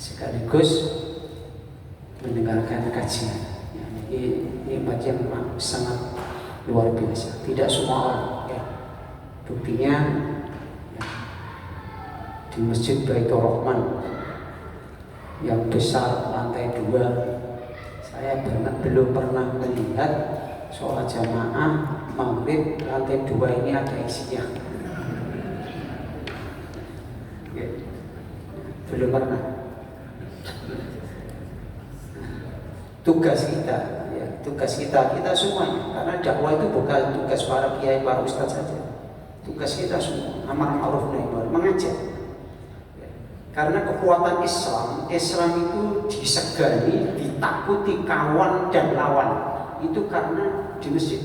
sekaligus mendengarkan kajian. Ya, ini bagian sangat luar biasa. Tidak semua orang. Ya. Buktinya ya, di Masjid Baitur Rahman yang besar lantai 2, saya belum pernah melihat sholat jamaah maghrib lantai 2 ini ada isinya. Ya. Belum pernah. Tugas kita semuanya, karena dakwah itu bukan tugas para kiai, para ustadz saja. Tugas kita semua, amar ma'ruf nahi munkar, mengajak. Ya. Karena kekuatan Islam itu disegani, ditakuti kawan dan lawan. Itu karena di masjid.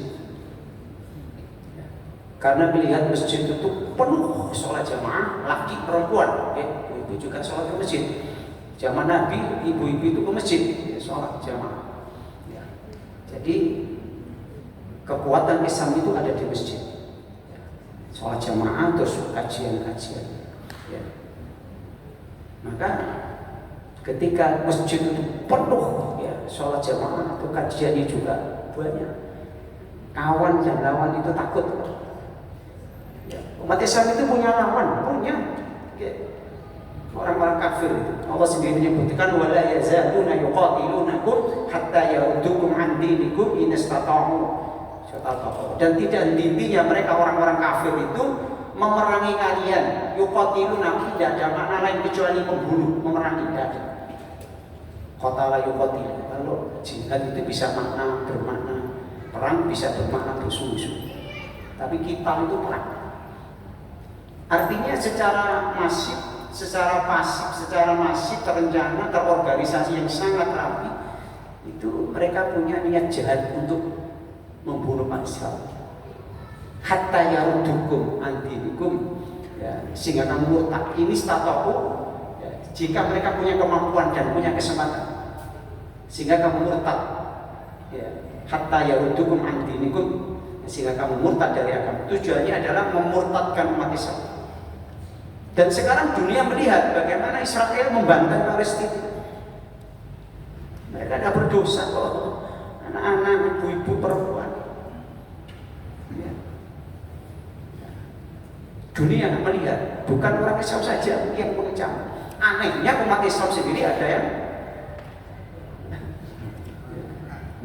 Ya. Karena melihat masjid itu penuh sholat jamaah, laki perempuan, ibu juga sholat ke masjid. Zaman Nabi, ibu-ibu itu ke masjid, sholat jamaah. Ya. Jadi kekuatan Islam itu ada di masjid. Ya. Sholat jamaah terus kajian-kajian. Ya. Maka ketika masjid itu penuh, ya, sholat jamaah atau kajiannya juga banyak, kawan dan lawan itu takut. Ya. Umat Islam itu punya lawan, punya. Ya. Orang-orang kafir itu Allah sendiri menyebutkan wala yazaluna yuqatilunakum hatta yaruddukum an dinikum in istata'u. Dan tidak henti-hentinya mereka orang-orang kafir itu memerangi kalian. Yuqatilunakum tidak ada makna lain kecuali membunuh, memerangi, tidak ada. Qatala yuqatil. Kalau jihad itu bisa bermakna perang, bisa bermakna musuh-musuh. Tapi kita itu perang. Artinya secara masif, secara pasif, secara masif, terencana, terorganisasi yang sangat rapi, itu mereka punya niat jahat untuk membunuh Islam. Hatta yaruddukum an dinikum, ya, sehingga kamu murtad. Ini stataku, ya, jika mereka punya kemampuan dan punya kesempatan, sehingga kamu murtad. Ya, hatta yaruddukum an dinikum, sehingga kamu murtad dari agama. Tujuannya adalah memurtadkan umat Islam. Dan sekarang dunia melihat bagaimana Israel membantai Palestina. Mereka tidak berdosa kok, anak-anak, ibu-ibu, perempuan. Ya. Dunia melihat, bukan orang Islam saja yang mengecam. Anehnya umat Islam sendiri ada yang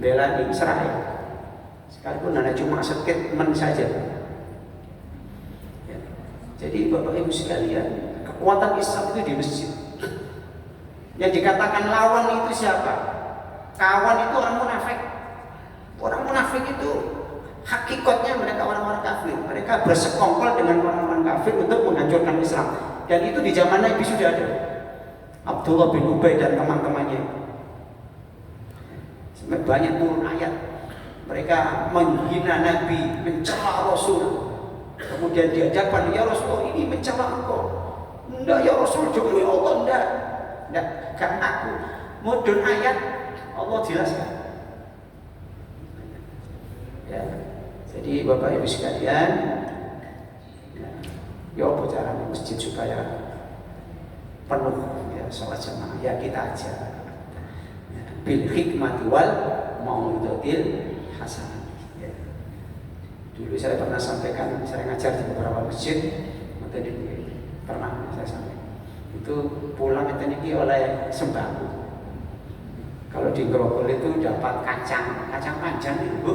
bela Israel. Sekalipun hanya cuma statement saja. Jadi Bapak Ibu sekalian, kekuatan Islam itu di masjid. Yang dikatakan lawan itu siapa? Kawan itu orang munafik. Orang munafik itu hakikatnya mereka orang-orang kafir. Mereka bersekongkol dengan orang-orang kafir untuk menghancurkan Islam. Dan itu di zaman Nabi sudah ada. Abdullah bin Ubay dan teman-temannya. Sampai banyak turun ayat. Mereka menghina Nabi, mencela Rasul. Kemudian dihadapkan, ya Rasulullah ini mencela engkau. Enggak ya Rasul, demi Allah enggak aku. Mudun ayat Allah jelaskan. Ya, jadi Bapak Ibu sekalian, ya apa caranya masjid supaya penuh ya sholat jamaah, ya kita aja. Bil hikmati wal mau'izatil hasanah. Dulu saya pernah sampaikan, saya ngajar di beberapa masjid, tadi pernah saya sampaikan. Itu pulang itu oleh sembako. Kalau di Grogol itu dapat kacang panjang itu, Bu.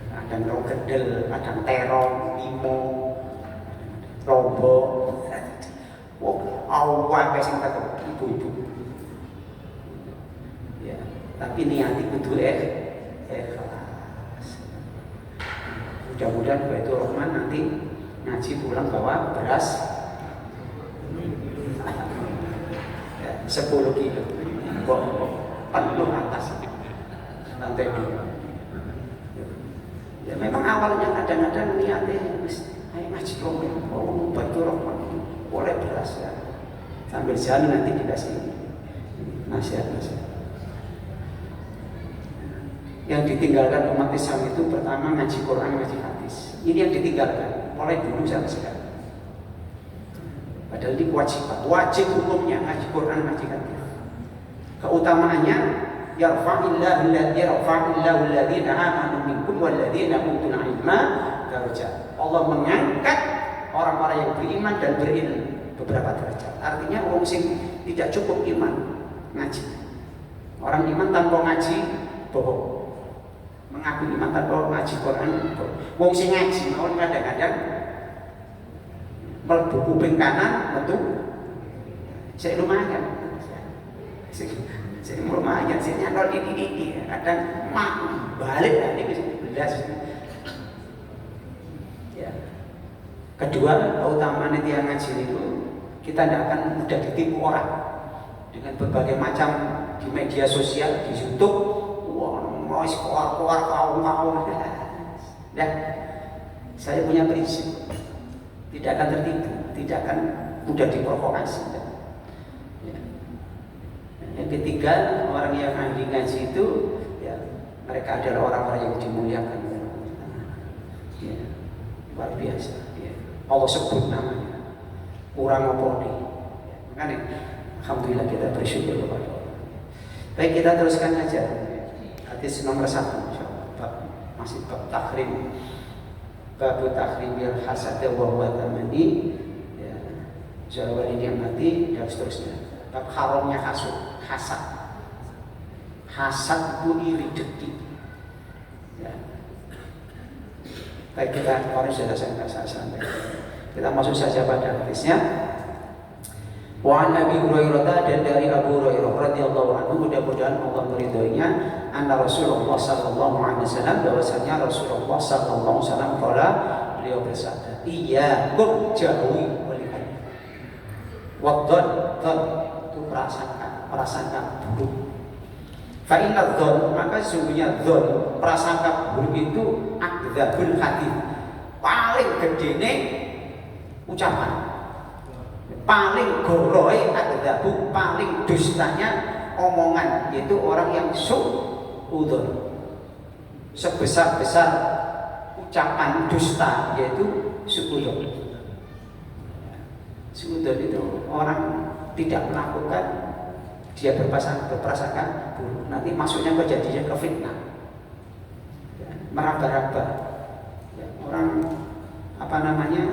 Kadang rogedel, kadang terong, limo, lombok. Wah, awal sing tak ibu-ibu. Ya, tapi niat kudu mudah-mudahan Baitur Rahman nanti ngaji pulang bawa beras ya, 10 kilo penuh atas lantai 2. Ya memang awalnya kadang-kadang niatnya ayo ngaji Baitur Rahman boleh beras ya, sambil jalan nanti dikasih nasihat-nasihat. Yang ditinggalkan umat Islam itu pertama ngaji Quran, ngaji hadis. Ini yang ditinggalkan mulai dulu sampai sekarang. Padahal ini kewajiban, wajib hukumnya ngaji Quran, ngaji hadis. Keutamaannya yarfa'illahu alladhina amanu minkum walladzina utul ilma darajat. Allah mengangkat orang-orang yang beriman dan berilmu beberapa derajat. Artinya orang sing tidak cukup iman ngaji. Orang iman tanpa ngaji bohong. Mengaku iman tanpa ngaji Quran bohong. Wong sing ngaji mawon kadang-kadang mlebu kuping kanan metu sik lumayan. Sik lumayan sik nyantol ini kadang mak balik ini wis belas. Ya. Kedua, keutamaan tiang ngaji itu kita tidak akan mudah ditipu orang dengan berbagai macam di media sosial, di YouTube, wah, keluar kau. Dan saya punya prinsip, tidak akan tertipu, tidak akan mudah diprovokasi. Ya. Yang ketiga, orang yang ahli ngaji itu, ya, mereka adalah orang-orang yang dimuliakan. Ya, luar biasa. Ya. Allah sebut namanya. Kurang apa nih? Makanya alhamdulillah kita bersyukur kepada Allah. Baik, kita teruskan aja. Hadis nomor 1 insyaallah. Masih bab tahrim. Bab tahrimil hasad wa huwa tamani. Ya. Zawal ni'mati dan seterusnya. Bab haramnya hasud, hasad. Hasad itu iri dengki. Ya. Baik, kita harus sudah saya sampaikan. Kita masuk saja pada hadisnya. Wa an Abi Hurairah, dan dari Abu Hurairah radhiyallahu anhu, mudah-mudahan Allah meridhoinya, anna Rasulullah sallallahu alaihi wasallam, bahwasanya Rasulullah sallallahu alaihi wasallam qala, beliau bersabda, iyyakum jauhi walihan. Wadhan itu prasangka buruk. Fa inna dzan, maka sesungguhnya dzan, prasangka buruk itu akdzabul hadits, paling gedene ucapan, paling goroe akdzabu, paling dustanya omongan, yaitu orang yang su'udzon, sebesar-besar ucapan dusta, yaitu su'udzon. Su'udzon itu orang tidak melakukan, dia berprasangka buruk, nanti masuknya kejadian ke fitnah, ya, meraba-raba, ya, orang apa namanya,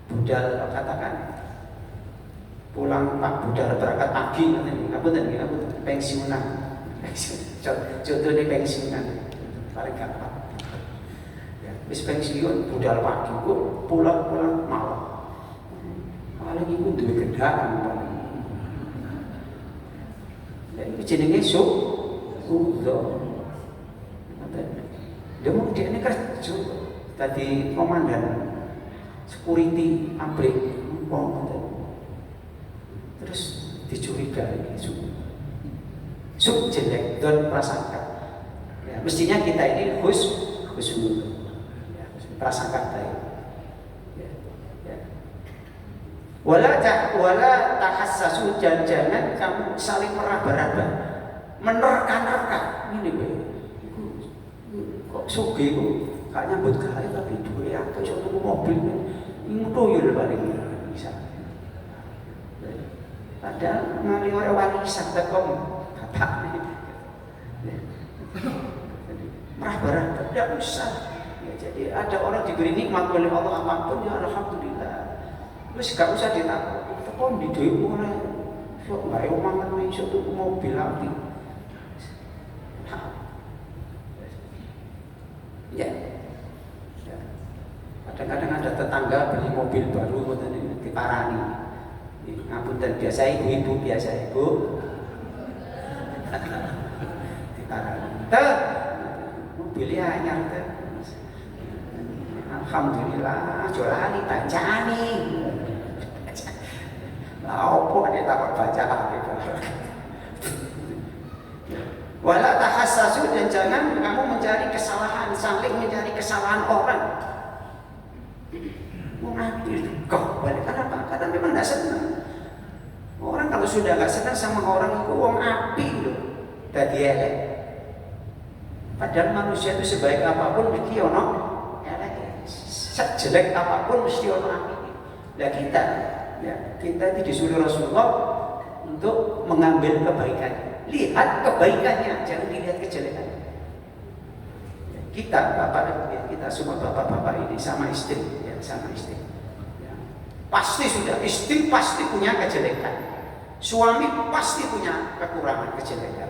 budal katakan pulang Pak budal berangkat pagi nanti pensiunan, contohnya pensiunan paling gampang, ya, bis pensiun budal pagi kok pulang malam, malah ibu duwe kendaraan paling, ya itu jenenge su'udzon. Dia mau dia ini kerja tadi komandan security pabrik, terus dicurigai, jelek dan prasangka. Ya, mestinya kita ini husnul, ya, prasangka baik. Ya, ya. Wala tahassasu, jangan kamu saling meraba-raba, menerka-nerka. Ini kok sugih kok gak nyambut gawe tapi duwe akeh iso tuku mobil. Ini tuyul paling bisa. Padahal ngali ora warisan tekom bapak. Meraba-raba tidak usah. Ya, jadi ada orang diberi nikmat oleh Allah apapun, ya alhamdulillah. Terus gak usah ditakut. Tekom di dhewe ora sok gawe omah iso tuku mobil apik. Ya. Kadang-kadang ada tetangga beli mobil baru diparani. Ngapunten, biasa ibu-ibu, biasa ibu. Diparani. Teh, mobilnya anyar teh. Alhamdulillah, jolani bacani. Lah opo nek takut baca gitu. Wala tahassasu, dan jangan kamu mencari kesalahan, saling mencari kesalahan orang. Mengambil kok balik kenapa? Karena memang tidak senang. Orang kalau sudah nggak senang sama orang itu wong api loh, tadi elek. Padahal manusia itu sebaik apapun mesti ono elek, sejelek apapun mesti ono api. Nah kita, ya kita itu disuruh Rasulullah untuk mengambil kebaikan. Lihat kebaikannya, jangan dilihat kejelekannya. Kita bapak, ya, kita semua bapak-bapak ini sama istri, ya, sama istri. Ya. Pasti sudah istri pasti punya kejelekan, suami pasti punya kekurangan kejelekan.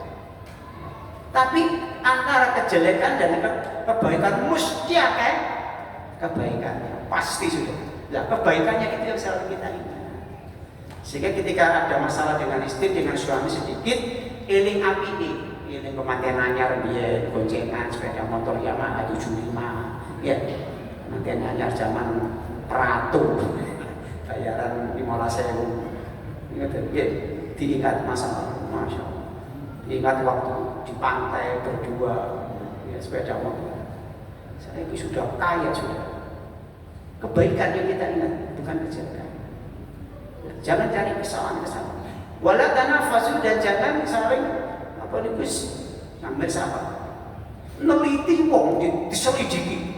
Tapi antara kejelekan dan kebaikan mesti akan kebaikannya, pasti sudah. Nah kebaikannya itu yang selalu kita ingat. Sehingga ketika ada masalah dengan istri, dengan suami sedikit, eling api ini kematian anyar biar goncengan sepeda motor Yamaha 75 ya, kematian anyar zaman Pratu bayaran 15.000 ya, diingat masalah, masya Allah, diingat waktu di pantai berdua ya, sepeda motor. Saya itu sudah kaya sudah. Kebaikan yang kita ingat, bukan kejelekan. Jangan cari kesalahan-kesalahan. Wala tanafasu, dan jangan saling apa nih Gus, sampai sahabat neliti wong diselidiki.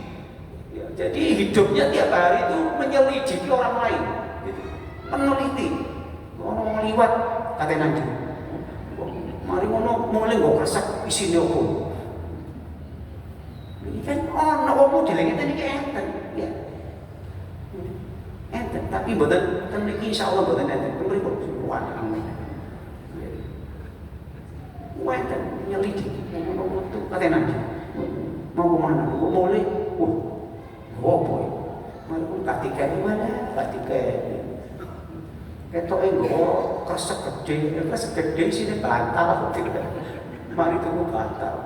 Ya, jadi hidupnya tiap hari itu menyelidiki orang lain, gitu. Meneliti. Orang liwat kata nanti. Mari ngono mulai nggak kerasa isine opo. Ini kan ono opo dilengeten iki enten, ya. Enten, tapi mboten ten iki insyaallah mboten enten. Mripun kuwi amin. Wenten nyelidiki ngomong itu katanya mau kemana? Mau mulai? Boy. Malu ketika di mana? Ketika ketok ego kerasa gede sini bantal tidak. Mari tunggu bantal.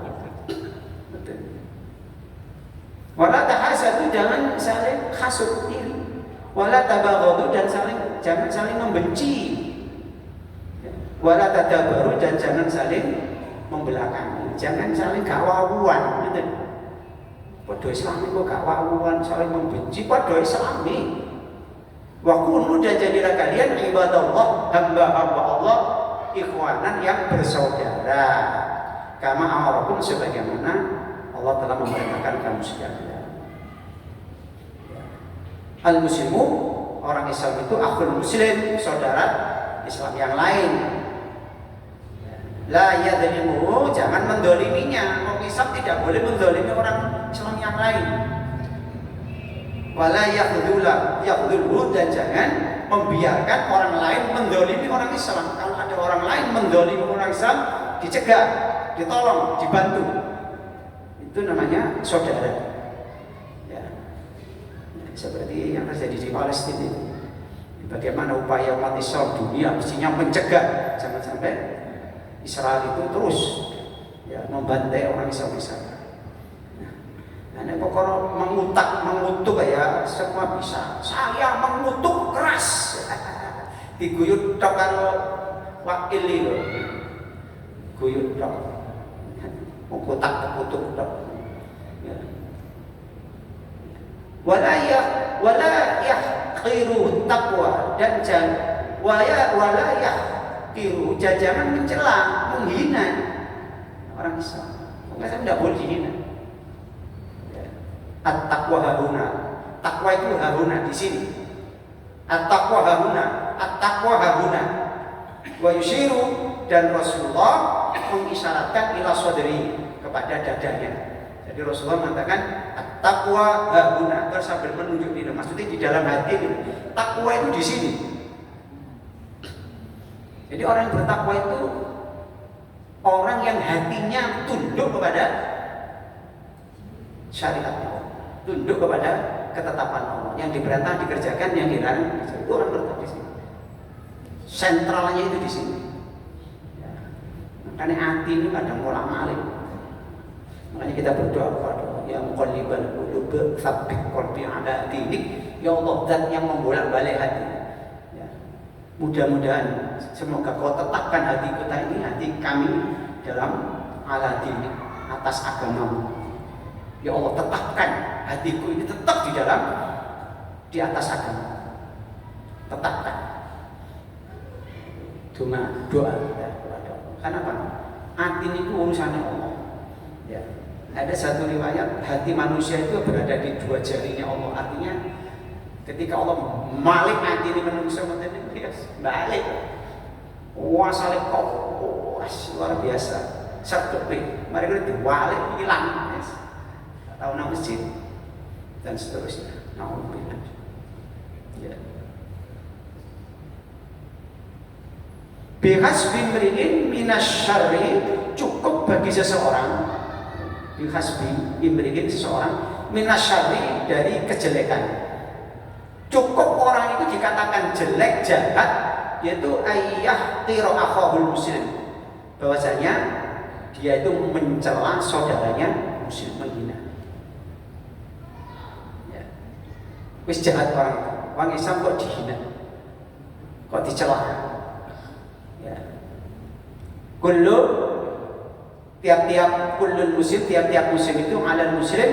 Wala tahasadu, jangan saling hasud iri. Wala tabaghadu, dan jangan saling membenci. Wala tadabaru, dan jangan saling membelakangi, jangan saling gak wawuan, gitu. Padha Islami kok gak wawuan, saling membenci, padha Islami. Wa kunu, dan jadilah kalian ibadallah, hamba-hamba Allah, ikhwanan yang bersaudara. Kama amarakum, sebagaimana Allah telah memerintahkan kamu sekalian. Al-muslimu, orang Islam itu akhul muslim, saudara Islam yang lain. La yadlimuhu, jangan mendoliminya. Orang Islam tidak boleh mendolimi orang Islam yang lain. Wala yakhdhulhu, dan jangan membiarkan orang lain mendolimi orang Islam. Kalau ada orang lain mendolimi orang Islam, dicegah, ditolong, dibantu. Itu namanya saudara. Ya. Seperti yang terjadi di Palestina itu. Bagaimana upaya umat Islam dunia mestinya mencegah, jangan sampai Israel itu terus ya, membantai orang Islam. Nah, ini pokoknya mengutuk ya, semua bisa. Saya mengutuk keras. Diguyur tok karo wakil itu. Guyur tok. Mengutuk tok. Ya. Wala yahqiru taqwa, dan wala yahqiru, jangan mencela, menghina orang Islam. Orang tidak boleh dihina. At-taqwa haruna, takwa itu haruna di sini. At-taqwa haruna, wa yushiru, dan Rasulullah mengisyaratkan ila sadri, kepada dadanya. Jadi Rasulullah mengatakan at-taqwa haruna, terus sambil menunjuk ini, maksudnya di dalam hati ini. Takwa itu di sini. Jadi orang yang bertakwa itu orang yang hatinya tunduk kepada syariat Allah, tunduk kepada ketetapan Allah. Yang diperintah dikerjakan, yang dilarang itu orang bertakwa di sini. Sentralnya itu di sini. Ya. Makanya hati ini kadang mola malik. Makanya kita berdoa kepada yang muqallibal qulub tsabbit qalbi ala dinik. Ya Allah, zat yang membolak-balik hati. Ya. Mudah-mudahan semoga kau tetapkan hati kita ini, hati kami dalam ala dinik, atas agamamu. Ya Allah, tetapkan hatiku ini tetap di atas agama. Tetapkan. Doa ya, kepada Allah. Kenapa? Hati itu urusannya Allah. Ya. Ada satu riwayat, hati manusia itu berada di dua jarinya Allah. Artinya ketika Allah Malik anti ini menungso ngoten niku ya balik. Wah saleh kok luar biasa. Serdepe. Mari kita diwalik hilang. Tahu nang masjid dan seterusnya. Nauzubillah. Ya. Bihasbi mri'in minasyarri, cukup bagi seseorang, bihasbi imri'in seseorang minasyarri dari kejelekan. Cukup orang itu dikatakan jelek, jahat, yaitu ayyah tiro akhahul muslim, bahwasanya dia itu mencela saudaranya muslim, menghina. Ya. Wis jahat orang Islam kok dihina, kok dicela. Ya. Kullu tiap-tiap kullun muslim, tiap-tiap muslim itu alal muslim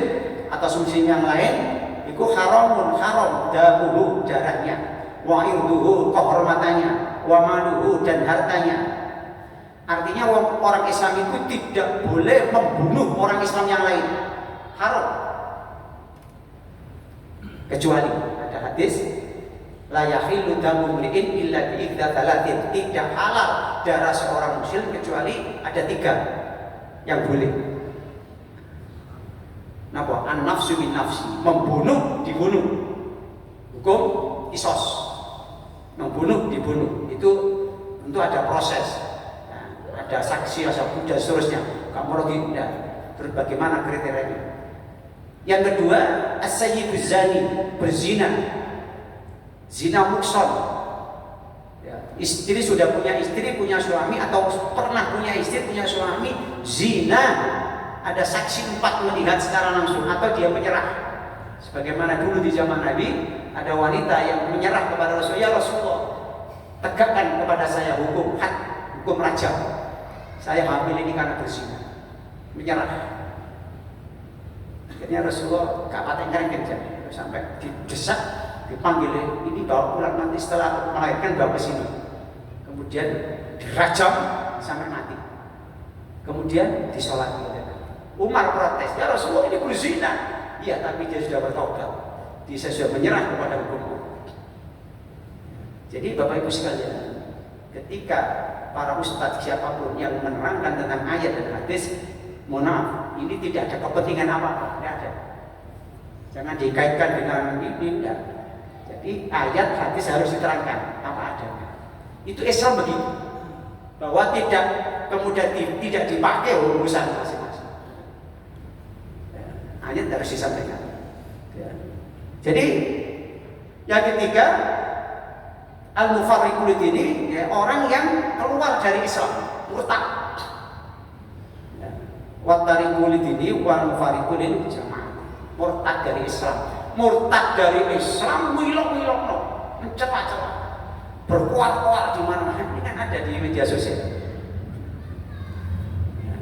atas muslim yang lain itu haramun, haram damuhu, darahnya, wa irduhu, kehormatannya, wa maluhu, dan hartanya. Artinya orang Islam itu tidak boleh membunuh orang Islam yang lain, haram. Kecuali ada hadis la yahillu damu mri'in illa bi ihda thalathin, tidak halal darah seorang muslim kecuali ada 3 yang boleh. Napa? An-nafsu bin nafsi, membunuh dibunuh. Hukum qisas. Membunuh dibunuh. Itu tentu ada proses. Nah, ada saksi, ada bukti dan seterusnya. Kamu lagi tidak. Terus bagaimana kriterianya? Yang kedua, as-sayyibu zani, berzina. Zina muhsan. Ya, istri sudah punya istri, punya suami, atau pernah punya istri, punya suami, zina. Ada saksi 4 melihat secara langsung, atau dia menyerah. Sebagaimana dulu di zaman Nabi ada wanita yang menyerah kepada Rasulullah, ya Rasulullah, tegakkan kepada saya hukum had, hukum rajam. Saya hamil ini karena berzina. Menyerah. Akhirnya Rasulullah kapaten kerja sampai didesak, dipanggil, ini bawa pulang nanti setelah melahirkan bawa ke sini. Kemudian dirajam sampai mati. Kemudian disolati. Umar protes, ya Rasulullah ini berzina. Iya, tapi dia sudah bertobat. Dia sudah menyerah kepada hukum. Jadi Bapak Ibu sekalian, ketika para ustadz siapapun yang menerangkan tentang ayat dan hadis, mohon maaf, ini tidak ada kepentingan apa-apa, tidak ada. Jangan dikaitkan dengan ini, tidak. Jadi ayat hadis harus diterangkan apa adanya. Itu Islam begitu, bahwa tidak kemudian tidak dipakai urusan masing-masing. Ayat harus disampaikan. Ya. Jadi yang ketiga, al-mufarriqul ini, ya, orang yang keluar dari Islam, murtad. Ya. Wa tariqul ini, wal mufarriqul ini jamaah. Murtad dari Islam. Murtad dari Islam, milok-milok, mencela-cela, berkuat-kuat di mana-mana. Ini kan ada di media sosial. Ya.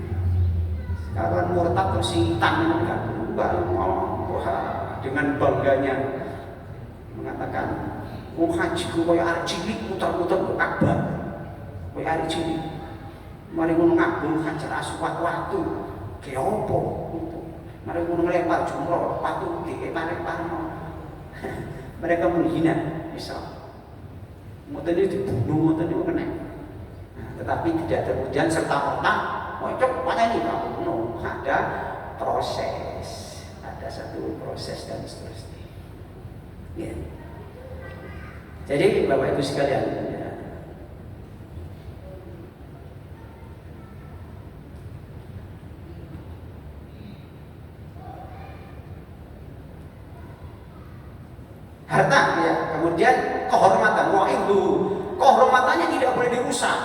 Sekarang murtad terus hitam kan. Dengan bangganya mengatakan, oh hajiku kaya arek cilik muter-muter ke Ka'bah, kaya arek cilik. Mari ngono ngabung hajar aswad waktu, ke opo? Mari ngono ngelempar jumroh, patu dikepare-parno. Mereka menghina Islam. Ngoten iki dibunuh, ngoten niku kena. Tetapi tidak kemudian serta-merta, cocok pateni kamu. Ada proses. Ada satu proses dan seterusnya. Ya. Jadi Bapak Ibu sekalian, ya. Harta, ya. Kemudian kehormatan, itu kehormatannya tidak boleh dirusak.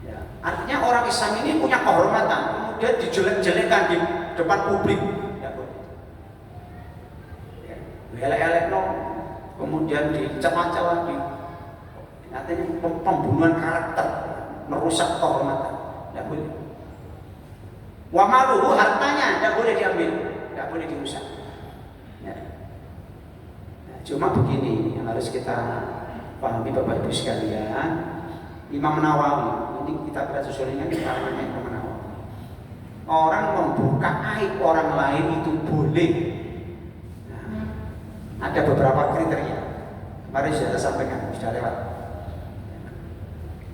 Ya. Artinya orang Islam ini punya kehormatan, kemudian dijelek-jelekan di depan publik. Elek-elek no, kemudian dicela-cela, artinya pembunuhan karakter, merusak kehormatan, tidak boleh. Wa maluhu, hartanya tidak boleh diambil, tidak boleh dirusak. Ya. Nah, cuma begini yang harus kita pahami Bapak Ibu sekalian, Imam Nawawi, ini kita baca susunannya di karangan Imam Nawawi. Orang membuka aib orang lain itu boleh. Ada beberapa kriteria. Kemarin sudah saya sampaikan, sudah lewat.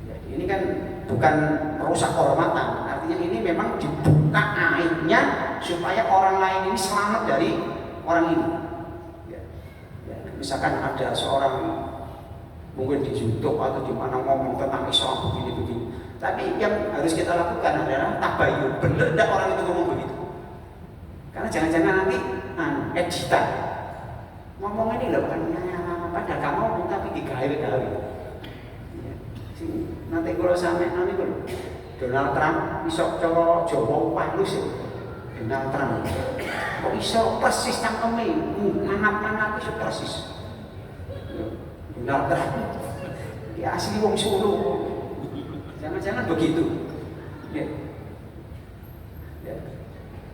Jadi ini kan bukan merusak kehormatan, artinya ini memang dibuka aibnya supaya orang lain ini selamat dari orang ini. Misalkan ada seorang mungkin di YouTube atau di mana ngomong tentang Islam begini-begini, tapi yang harus kita lakukan adalah tabayun, benar tidak orang itu ngomong begitu? Karena jangan-jangan nanti editan ngomong ini loh, padahal kamu ngomong tapi digawe-gawe. Nanti kalau sampai nanti kalau Donald Trump isok cowok Jawa palus ya, Donald Trump kok iso persis cangkeme manap-manap iso persis Donald Trump ya asli wong Solo, jangan-jangan begitu ya. Ya.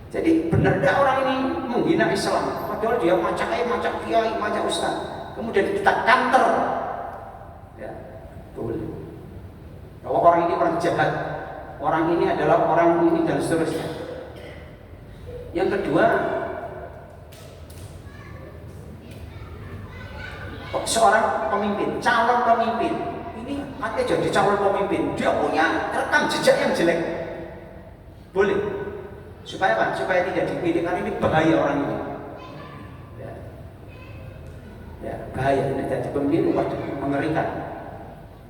Jadi benar tidak orang ini menghina Islam padahal dia macam kiai, macam ustaz, kemudian kita counter ya, boleh. Kalau orang ini orang jahat, orang ini adalah orang ini dan seterusnya. Yang kedua, seorang pemimpin, calon pemimpin, ini artinya jadi calon pemimpin, dia punya rekam jejak yang jelek, boleh. Supaya apa? Supaya tidak dipilih, karena ini bahaya orang ini. Ya, bahaya. Ini jadi pemimpin, waduh, mengerikan.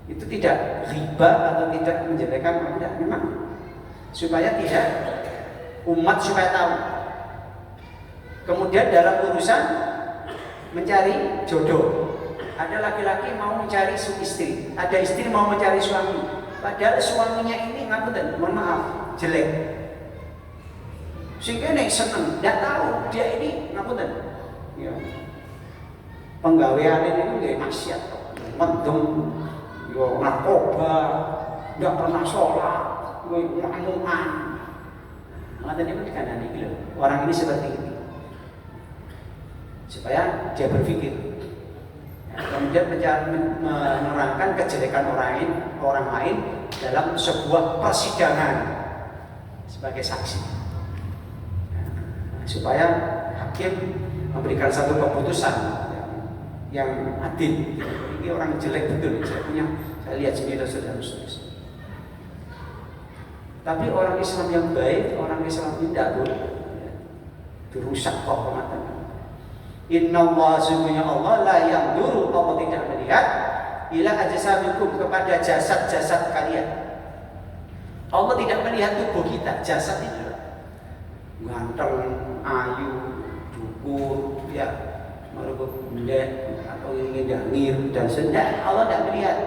Itu tidak riba atau tidak menjelekkan, tidak, memang supaya tidak umat supaya tahu. Kemudian dalam urusan mencari jodoh, ada laki-laki mau mencari istri, ada istri mau mencari suami, padahal suaminya ini ngapunten, mohon maaf, jelek. Sehingga nek seneng, tidak tahu dia ini ngapunten, ya. Penggawean ini nggih maksiat, mendem, yo narkoba, tidak pernah sholat, ngamukan. Ngaten itu dikandani iki lho. Orang ini seperti ini. Supaya dia berpikir. Kemudian menerangkan kejelekan orang lain dalam sebuah persidangan sebagai saksi. Supaya hakim memberikan satu keputusan yang adil. Ini orang jelek betul, saya lihat sini dan saudara-saudara. Tapi orang Islam yang baik, orang Islam tidak boleh dirusak kehormatan. Innallaha sesungguhnya Allah la yanzuru, Allah tidak melihat ila ajsamikum, kepada jasad-jasad kalian. Allah tidak melihat tubuh kita, jasad itu ganteng, ayu, dukur, ya, merubah bendek atau ingin dangir dan sendak, Allah tidak melihat.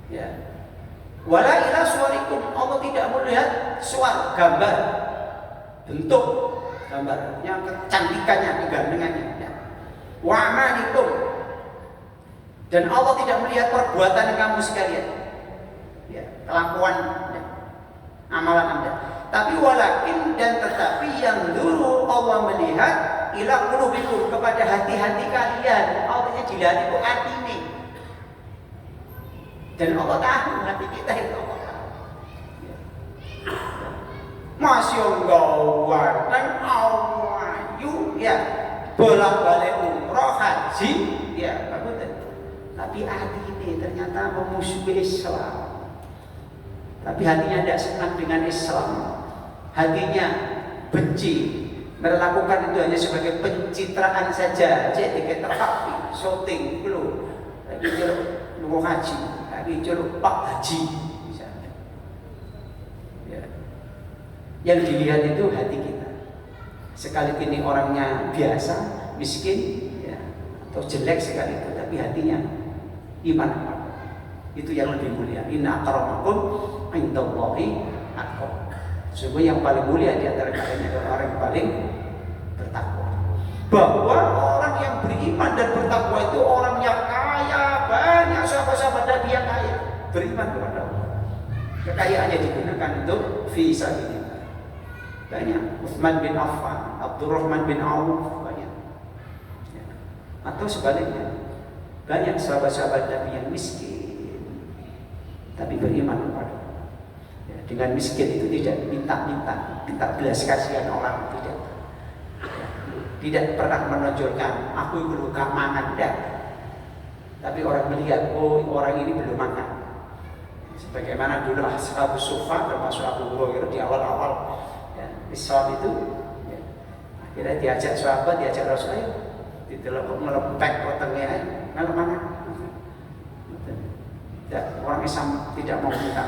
Ya. Wala ila suwarikum, Allah tidak melihat suar, gambar, bentuk gambar, yang kecantikannya, kegantengannya. Ya. Wa amalikum, dan Allah tidak melihat perbuatan kamu sekalian, ya, kelakuan, ya, amalan Anda. Tapi walakin, dan tetapi yang dulu Allah melihat ila qulubikum, kepada hati-hati kalian. Allahnya dilihat itu hati ini. Dan Allah tahu hati kita itu, Allah tahu. Masih enggak dan awayu, ya, bolak-balik umroh haji, ya, betul. Tapi hati ini ternyata memusuhi Islam. Tapi hatinya tidak senang dengan Islam. Hatinya benci, melakukan itu hanya sebagai pencitraan saja. Jadi kita terpapi, syuting dulu, lagi jeruk mau haji, lagi jeruk pak haji, misalnya. Ya. Yang dilihat itu hati kita. Sekali ini orangnya biasa, miskin, ya, atau jelek sekali itu, tapi hatinya iman. Itu yang lebih mulia. Inna akramakum indallahi atqakum. Sungguh yang paling mulia di antara kalian adalah orang yang paling bertakwa. Bahwa orang yang beriman dan bertakwa itu orang yang kaya, banyak sahabat-sahabat Nabi yang kaya, beriman kepada Allah. Kekayaannya digunakan untuk fi sabilillah. Banyak. Utsman bin Affan, Abdurrahman bin Auf, banyak. Ya. Atau sebaliknya, banyak sahabat-sahabat Nabi yang miskin, tapi beriman kepada Allah. Dengan miskin itu tidak minta belas kasihan orang, tidak pernah menonjolkan aku itu gak mangan, tidak. Tapi orang melihat, oh orang ini belum makan. Sebagaimana dulu Ashabus Suffah termasuk Abu Hurairah di awal-awal ya, Islam itu ya. Akhirnya diajak sahabat, diajak Rasulullah, ditelepon melepek wetengnya, nggak mana. Ya, orang Islam tidak mau minta.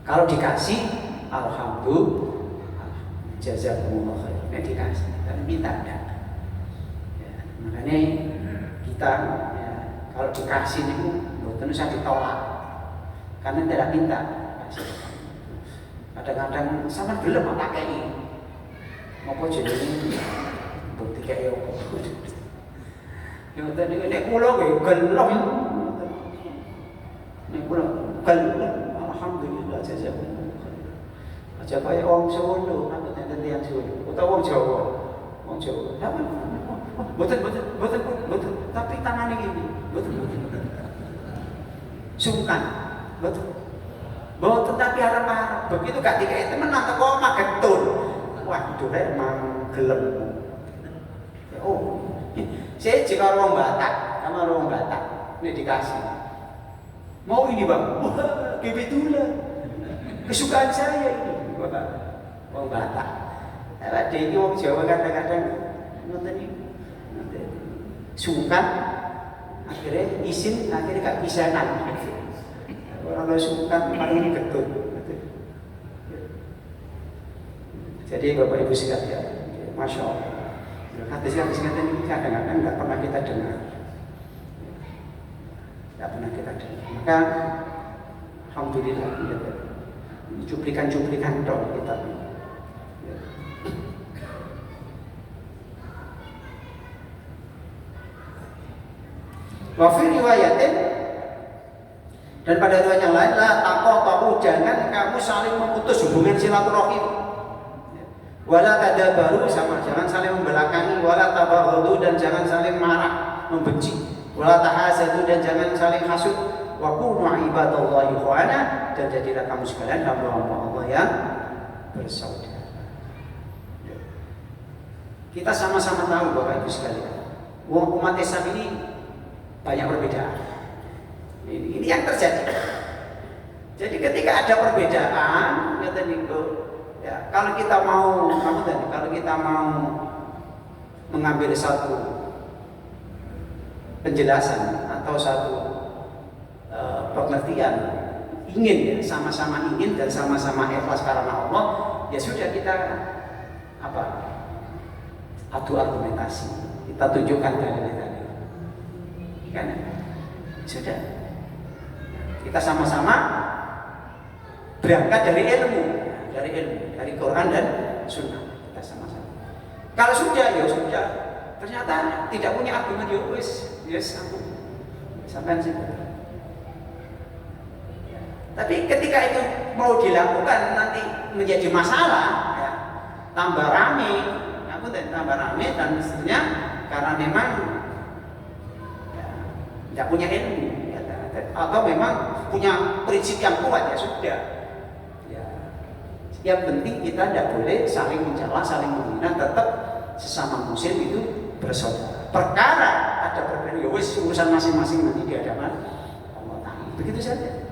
Kalau dikasih, alhamdulillah, jazakumullah khair. Nah, dikasih, tapi minta enggak. Ya, makanya kita ya, kalau dikasih itu tentu saja ditolak karena tidak minta. Kadang-kadang sama belum apa kayak ini apa jadi bukti kayak apa yang tadi ini pulau gelom ini pulau gelom alhamdulillah saja aja kayak orang Solo aku tadi yang Solo atau orang Jawa betul tapi tangannya gini betul sungkan betul tetapi harap begitu gak dikai temen nanti kok mah getun waduh emang gelem oh saya jika orang Batak sama orang Batak ini dikasih mau ini bang kebetulan kesukaan saya ini orang Batak ada ini orang Jawa kadang-kadang nonton sungkan akhirnya izin akhirnya gak bisa nanti orang sungkan paling getun. Jadi Bapak Ibu sekalian, Masya Allah, hadis-hadis ini kadang-kadang nggak pernah kita dengar, Maka alhamdulillah, cuplikan-cuplikan dong kita. Wafir riwayatin dan pada riwayat yang lain lah tahu jangan kamu saling memutus hubungan silaturahim. Wala tadabaru sama jangan saling membelakangi, wala tabaghadu dan jangan saling marah, membenci. Wala tahasadu dan jangan saling hasud. Wa kunu ibadallahi ikhwana dan jadilah kamu sekalian hamba-hamba Allah yang bersaudara. Kita sama-sama tahu Bapak Ibu sekalian, umat Islam ini banyak perbedaan. Ini yang terjadi. Jadi ketika ada perbedaan, ya, kalau kita mau mengambil satu penjelasan atau satu pengertian, ingin ya, sama-sama ingin dan sama-sama ikhlas karena Allah, ya sudah kita adu argumentasi, kita tunjukkan dalil-dalil, kan? Sudah, kita sama-sama berangkat dari ilmu, dari Quran dan Sunnah, kita sama-sama. Kalau sudah, ya sudah. Ternyata tidak punya argumen, ya wis aku sampai sini. Tapi ketika itu mau dilakukan nanti menjadi masalah, ya, tambah rame dan seterusnya karena memang ya, tidak punya ilmu ya, atau memang punya prinsip yang kuat, ya sudah. Ya. Yang penting kita tidak boleh saling mencela, saling menghina, tetap sesama muslim itu bersaudara. Perkara ada perbedaan, ya wis urusan masing-masing nanti di hadapan Allah Ta'ala. Begitu saja.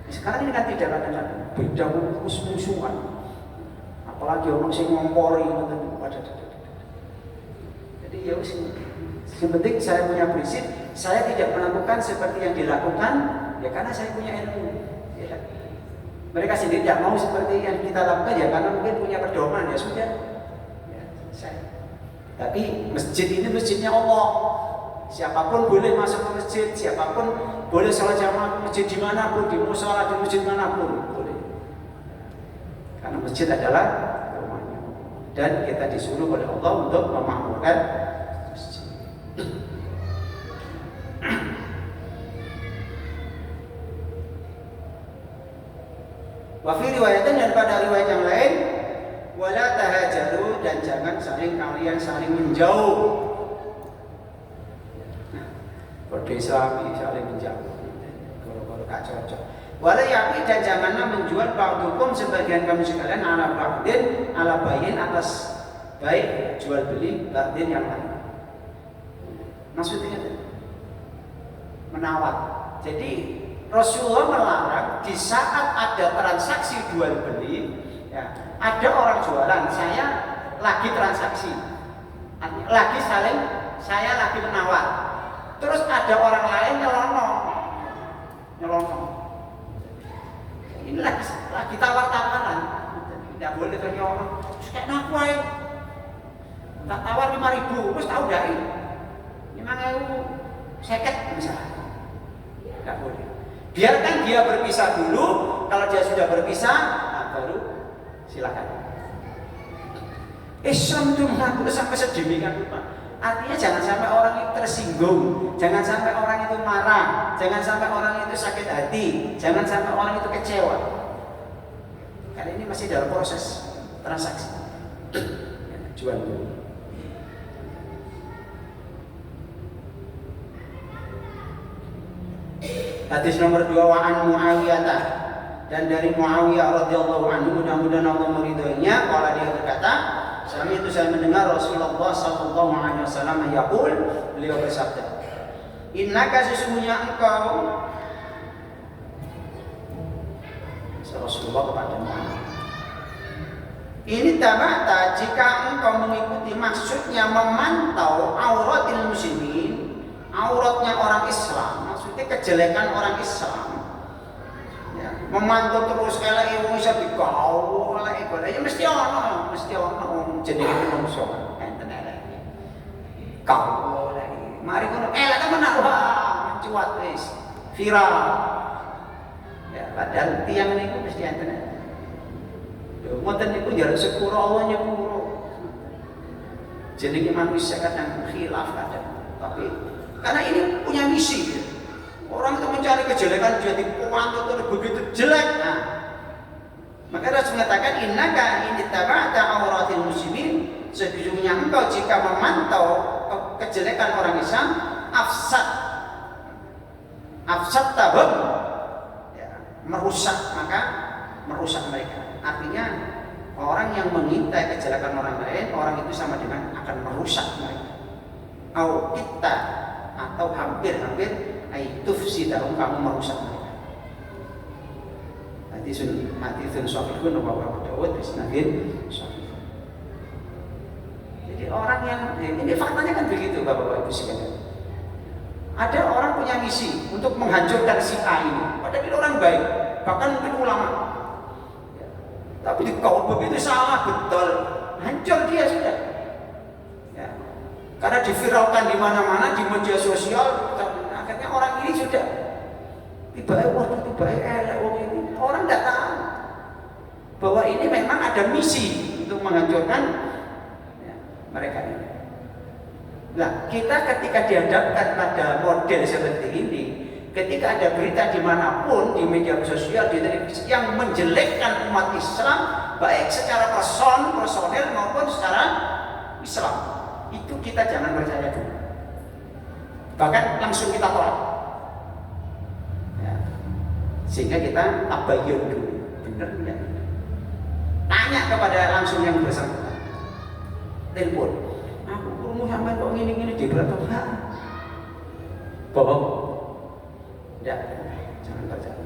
Sekarang ini kan tidak ada beda musuhan, apalagi orang yang ngompori. Jadi ya wis, yang penting saya punya prinsip, saya tidak melakukan seperti yang dilakukan, ya karena saya punya ilmu. Ya. Mereka sendiri tidak mau seperti yang kita lakukan, ya karena mungkin punya pedoman, ya sudah. Ya, saya. Tapi masjid ini masjidnya Allah. Siapapun boleh masuk ke masjid, siapapun boleh sholat jamaah ke masjid dimanapun, di mushola, di masjid manapun boleh. Karena masjid adalah rumahnya dan kita disuruh oleh Allah untuk memakmurkan masjid. Wa fi riwayatin dan pada riwayat yang lain, wala tahajaru dan jangan kalian saling menjauh. Berdesa saling menjauh, kalau gak cocok. Wala yapi dan janganlah menjual ba'dukum sebagian kamu sekalian ala ba'din ala bayin atas baik jual beli ba'din yang lain. Maksudnya menawar. Jadi Rasulullah melarang di saat ada transaksi jual beli, ya, ada orang jualan, saya lagi transaksi, lagi saling, saya lagi menawar. Terus ada orang lain nyelonong. Ini lagi tawar-tawaran. Tidak boleh terjadi orang. Kayak nakwai. Tak tawar 5.000, terus tahu dari 5.000 seket misalnya. Tidak boleh. Biarkan dia berpisah dulu. Kalau dia sudah berpisah, nah baru silakan. Islam itu mengatur sampai sedemikian rupa. Artinya jangan sampai orang itu tersinggung, jangan sampai orang itu marah, jangan sampai orang itu sakit hati, jangan sampai orang itu kecewa. Karena ini masih dalam proses transaksi. Jual beli. Hadis nomor 2 wa an Muawiyah, dan dari Muawiyah radhiyallahu anhu, mudah-mudahan Allah meridhoinya, kalau dia berkata, saya mendengar Rasulullah sallallahu alaihi wasallam yaqul, beliau bersabda, innaka sesungguhnya engkau, Rasulullah kepada Muhammad, ini tabata, jika engkau mengikuti, maksudnya memantau auratil muslimin, auratnya orang Islam, maksudnya kejelekan orang Islam, ya, memantau terus elek wong bisa dikau elek ibadah, ya mesti ono jenenge menungso enten elek. Kau elek. Mari ngono elek kan menak mencuat wis viral. Ya, padahal tiang niku mesti enten elek. Lho, ngoten niku njaluk sepuro Allah nyepuro. Jenenge manusia kadang khilaf kadang. Tapi karena ini punya misi. Orang itu mencari kejelekan jadi pemantau terus begitu jelek. Nah, maka Rasul mengatakan innaka in tabata auratil muslimin, sesungguhnya engkau jika memantau kejelekan orang Islam, afsad tabum, ya, merusak mereka. Artinya orang yang mengintai kejelekan orang lain, orang itu sama dengan akan merusak mereka. Au kita atau hampir tufsidahum, kamu merusak mereka. Hadisun sahihun Abu Dawud isnadin sahih. Jadi orang yang ini faktanya kan begitu Bapak-bapak Ibu sekalian. Ada orang punya misi untuk menghancurkan si A ini, padahal dia orang baik, bahkan mungkin ulama. Ya. Tapi kalau begitu salah betul, hancur dia sudah. Ya. Karena diviralkan di mana-mana di media sosial, akhirnya orang ini sudah tiba-tiba elek wong ini. Orang tidak tahu bahwa ini memang ada misi untuk menghancurkan, ya, mereka ini. Nah, kita ketika dihadapkan pada model seperti ini, ketika ada berita dimanapun di media sosial, di televisi yang menjelekkan umat Islam, baik secara personil maupun secara Islam, itu kita jangan percaya dulu. Bahkan langsung kita tolak. Sehingga kita tabayyun dulu, benar tidak? Tanya kepada langsung yang bersangkutan. Telepon, aku kurung sampai kok gini-gini di berapa hari? Bohong? Tidak, jangan percaya.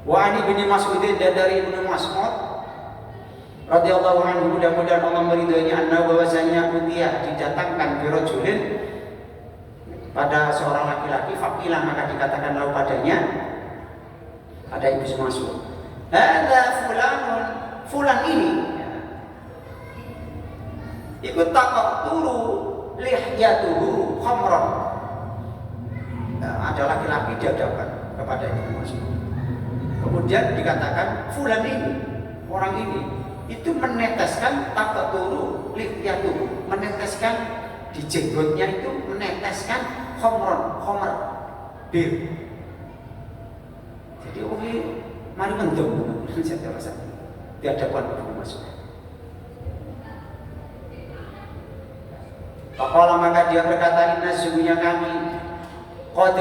Wa ani bin Mas'udin, dan dari Ibnu Mas'ud radhiyallahu anhu, mudah-mudahan Allah meridhoinya, anna bahwasanya utiya didatangkan birojulin pada seorang laki-laki, faqilah maka dikatakan lalu padanya, ada Ibnu Mas'ud, hadza fulanun, fulan ini ya, ikut taqatturu lihyatuhu khamran. Ada laki-laki dihadapkan kepada Ibnu Mas'ud, kemudian dikatakan fulan ini, orang ini itu meneteskan taqatturu lihyatuhu, meneteskan di jenggotnya itu, meneteskan khamr bir. Jadi ini mari mendung saya rasa di hadapan Ibnu Mas'ud. Faqala, maka dia berkata, inna sungguhnya kami qad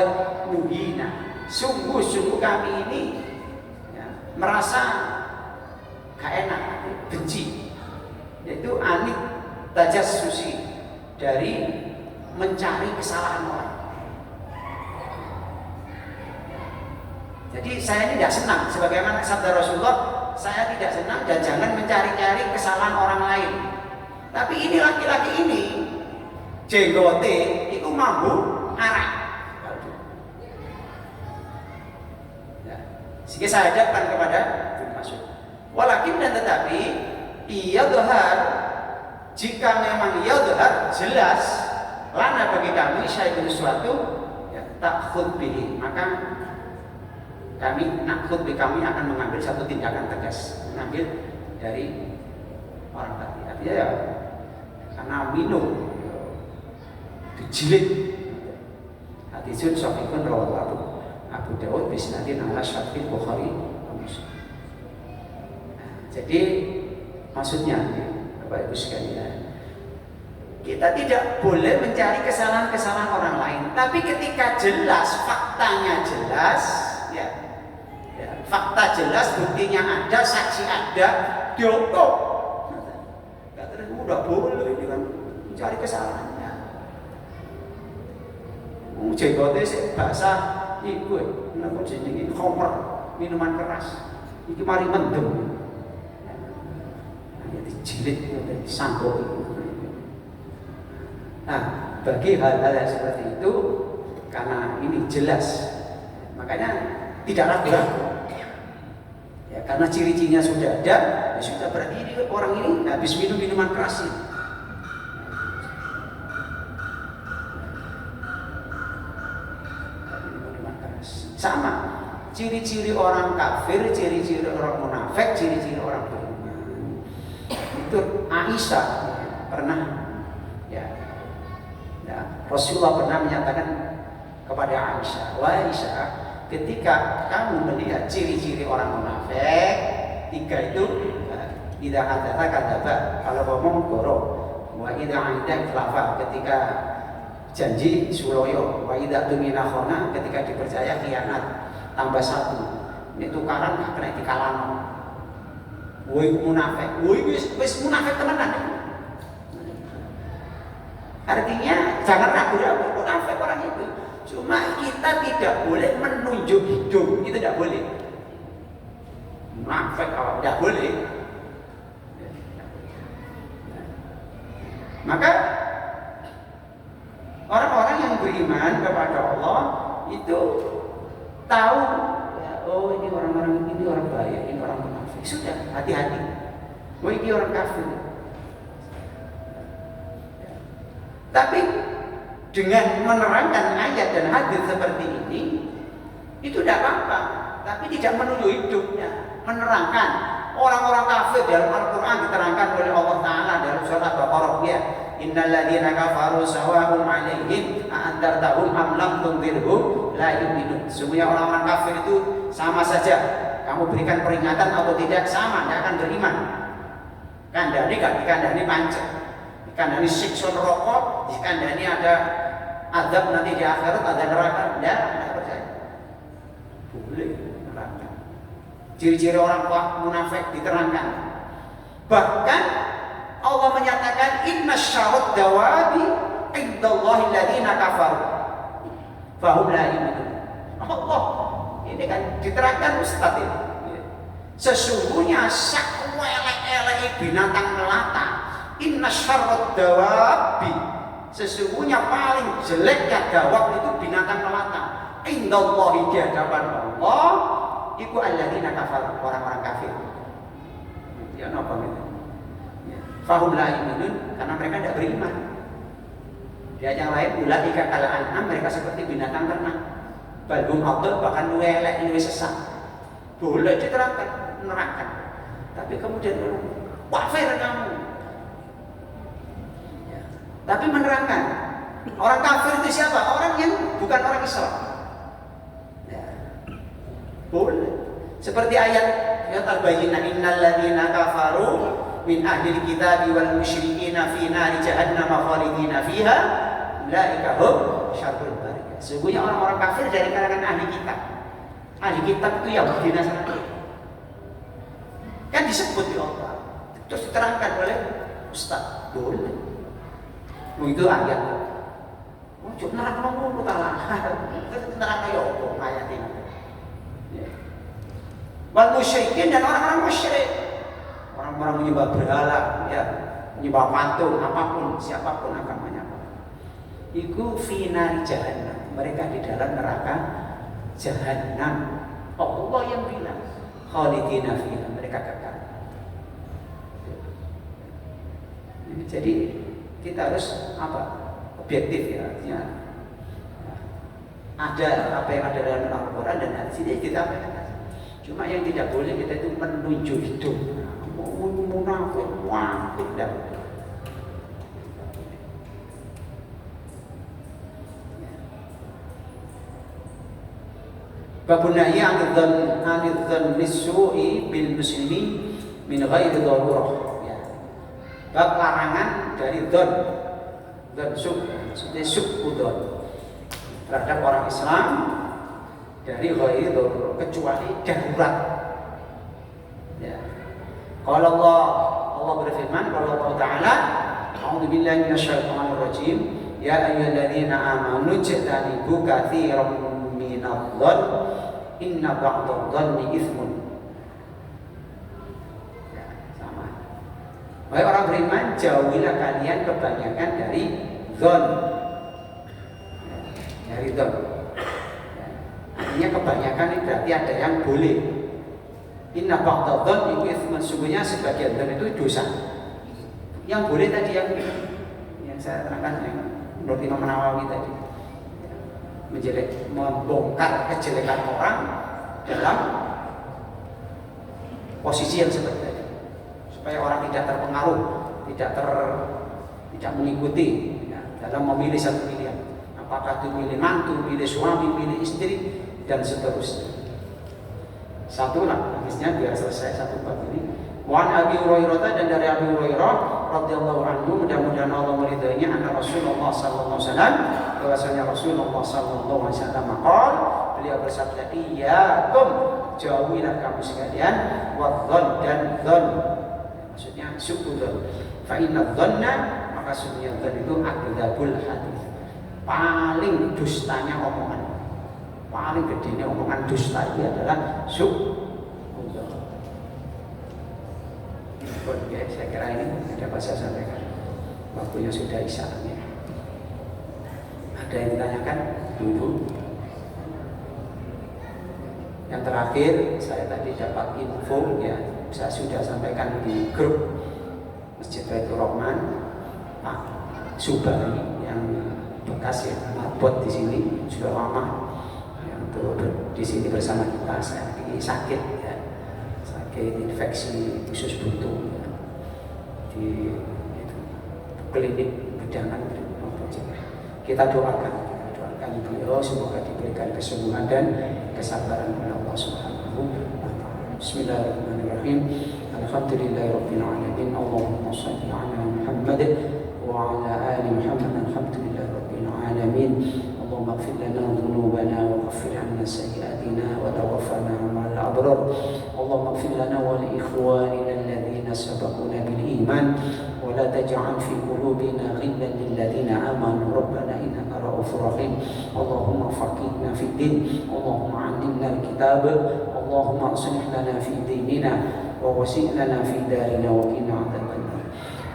nuhina, sungguh kami ini ya, merasa gak enak, benci. Yaitu anit tajassusi, dari mencari kesalahan orang. Jadi saya ini tidak senang, sebagaimana sabda Rasulullah, saya tidak senang dan jangan mencari-cari kesalahan orang lain. Tapi ini laki-laki ini jenggote itu mampu arak. Ya. Sehingga saya hadapkan kepada Ibnu Mas'ud. Walakin dan tetapi ia dohar, jika memang ia dohar jelas lana bagi kami syai'un sesuatu ya, takhud bihi, maka kami kami akan mengambil satu tindakan tegas, mengambil dari orang tadi. Artinya ya karena minum dijilid. Hadisun sahihun rawahu Abu Dawud bisnadin ala syartil Bukhari wa Muslim. Jadi maksudnya Bapak Ibu sekalian, kita tidak boleh mencari kesalahan-kesalahan orang lain, tapi ketika jelas faktanya jelas, ya, fakta jelas, buktinya ada, saksi ada, dihukum. Nggak terus udah boleh ini kan mencari kesalahannya. Jenggotnya sih basah, iku kenapa jenenge khamr, minuman keras. Iki mari mendem. Ya dijilid, disangkut. Nah, bagi hal-hal yang seperti itu, karena ini jelas, makanya tidak ragu-ragu. Ya, karena ciri-cirinya sudah ada, ya sudah, berarti ini orang ini habis minum minuman keras ini. Minuman keras. Sama, ciri-ciri orang kafir, ciri-ciri orang munafik, ciri-ciri orang beriman. Itu Aisyah pernah, ya, Rasulullah pernah menyatakan kepada Aisyah, wahai Aisyah, ketika kamu melihat ciri-ciri orang munafik, tiga itu, tidak ada kata kalau ngomong gorok, wa idza aindak khilafah, ketika janji suloyo, wa idza tumina khona, ketika dipercaya khianat, tambah satu, ini tukaran gak kena dikalano. Woi munafik, woi wis munafik temenan. Artinya jangan ragu-ragu munafik orang itu. Cuma kita tidak boleh menunjuk hidung, itu tidak boleh. Munafik kalau tidak boleh. Maka orang-orang yang beriman kepada Allah itu tahu, ya, oh ini orang-orang ini orang baik, ini orang munafik. Sudah, hati-hati. Oh ini orang kafir. Tapi dengan menerangkan ayat dan hadis seperti ini, itu tidak apa-apa. Tapi tidak menunjuk hidupnya, menerangkan. Orang-orang kafir dalam Al-Quran diterangkan oleh Allah Ta'ala dalam surat Al-Baqarah, ya, innal ladzina kafaru sawa'un 'alaihim a'andartahum am lam tunzirhum la yu'minun. Sesungguhnya orang-orang kafir itu sama saja, kamu berikan peringatan atau tidak, sama, tidak akan beriman. Kandani gak dikandani pancet, dikandani siksa neraka, dikandani ada azab nanti di akhirat, ada neraka, tidak percaya. Boleh neraka. Ciri-ciri orang munafik diterangkan. Bahkan Allah menyatakan inna syarrad dawabi indallahi alladziina kafaru fahum la yu'minun. Allah ini kan diterangkan Ustaz ini. Sesungguhnya sakwelek-elek binatang melata, inna syarrad dawabi, sesungguhnya paling jeleknya dawab itu binatang melata. Indallahi, di hadapan Allah, iku alladziina kafaru, orang-orang kafir. Ya napa gitu. Fahum la yu'minun, karena mereka tidak beriman. Di ayat yang lain, ulaika kal an'am, mereka seperti binatang ternak. Balhum adall, bahkan luwih elek, luwih sesat. Boleh diterangkan, menerangkan. Tapi kemudian kafir kamu. Ya. Tapi menerangkan. Orang kafir itu siapa? Orang yang bukan orang Islam. Ya. Boleh. Seperti ayat Al-Bayyinah, innal ladzina kafaru min ahlil kitabi wal musyrikina fi nari jahannam khalidina fiha ulaika hum syarrul bariyah. Sesungguhnya orang-orang kafir dari kalangan ahli kitab. Ahli kitab itu yang Yahudi Nasrani. Kan disebut di Allah. Terus diterangkan oleh Ustaz. Boleh. Itu ayat. Oh, cuk neraka ngono ta lah. Neraka yo kok ayat ini. Wal musyrikin dan orang-orang musyrik. Orang-orang menyembah berhala, ya, menyembah patung, apapun, siapapun agamanya. Iku finari jahannam. Mereka di dalam neraka jahannam. Allah yang bilang khalidina fiha, mereka kekal. Jadi kita harus apa? Objektif ya, artinya ada apa yang ada dalam Al-Quran dan hadis ini kita apa? Cuma yang tidak boleh kita itu menunjuk hidup. Munafik, wah, tidak. Babun nahyi 'anil dhanni su'i bil muslimin min ghairi darurah. Ya. Bab larangan dari dzan su', maksudnya su'udzon terhadap orang Islam dari ghairi darurah, kecuali darurat. Ya. Kalau Allah berfirman, kalau Allah Ta'ala, a'udzubillahi minasyaitonir rajim, ya ayyuhalladzina amanu ijtanibu katsiran minadh-dhann inna ba'dadh-dhanni itsmun. Ya, sama. Wahai orang beriman, jauhilah kalian kebanyakan dari dzan. Dari dzan. Artinya kebanyakan ini berarti ada yang boleh. Inna ba'dadh-dhanni itsmun, sungguhnya sebagian dzan itu dosa. Yang boleh tadi yang saya terangkan yang menurut Imam Nawawi tadi. Membongkar kejelekan orang dalam posisi yang seperti itu, supaya orang tidak terpengaruh, tidak mengikuti ya, dalam memilih satu pilihan, apakah itu milih mantu, milih suami, milih istri dan seterusnya. Satu lah habisnya biar selesai satu bab ini. Wan Abi Hurairah, dan dari Abi Hurairah radhiyallahu anhu, mudah-mudahan Allah meridainya, anna Rasulullah sallallahu alaihi wasallam, bahwasanya Rasulullah sallallahu alaihi wasallam maqal, beliau bersabda, iyyakum, jauhilah kamu sekalian wadzan dan dzan, maksudnya suudzon. Fa inna dzanna, maka sesungguhnya dzan itu akdzabul hadis, paling dustanya omongan, paling gedenya omongan dusta itu adalah suudzon. Ya, saya kira ini ada bahasa sampaikan. Waktunya sudah isya ya. Ada yang ditanyakan dulu? Yang terakhir saya tadi dapat info ya, saya sudah sampaikan di grup Masjid Baitur Rahman, Pak Subari yang bekas ya mabot di sini sudah lama yang di sini bersama kita. Saya lagi sakit ya, sakit infeksi usus buntu. Di klinik bedangan. Kita doakan beliau semoga diberikan kesembuhan dan kesabaran oleh Allah Subhanahu wa taala. Bismillahirrahmanirrahim. Alhamdulillahirabbil alamin. Allahumma shalli ala Muhammad wa ala ali Muhammad. Alhamdulillahirabbil alamin. Allahumma ighfir lana dhunubana wa kaffir 'anna sayyi'atina wa tawaffana ma'al abrar. Allahumma ighfir lana wa li ikhwanina alladhina sabaquna bil iman wa la taj'al fi qulubina ghillan lil ladzina amanu rabbana innaka ra'ufur rahim. Allahumma faqihna fid din, Allahumma 'allimna al-kitab, Allahumma aslih lana fi dinina wa wasi' lana fi darina wa qina 'adzaban nar.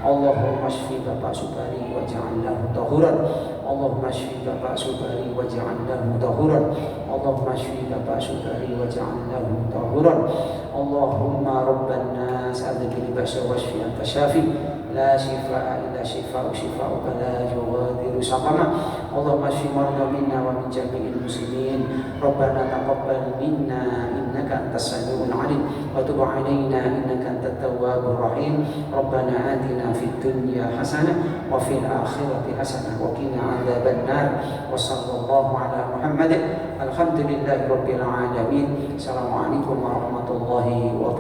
Allahumma shfi Bapak Subari waj'al lahu tahuran. Allahumma shfi Bapak Subari waj'al lahu tahuran. Allahumma shfi Bapak Subari waj'al lahu tahuran. Allahumma rabban nas adzbil ba'sa washfi anta syafi la shifaa illa shifaa'u shifaa'uka la yughadiru saqama. Allahumma shfi marda minna wa min jami'il muslimin. Rabbana taqabbal minna innaka antas samiul 'alim wa tub 'alaina innaka antat tawwabur rahim. Rabbana atina fid dunya hasanah wa fil akhirati hasanah wa qina 'adzabannar. Wa sallallahu ala Muhammad. Alhamdulillahirabbil alamin. Assalamualaikum warahmatullahi wabarakatuh.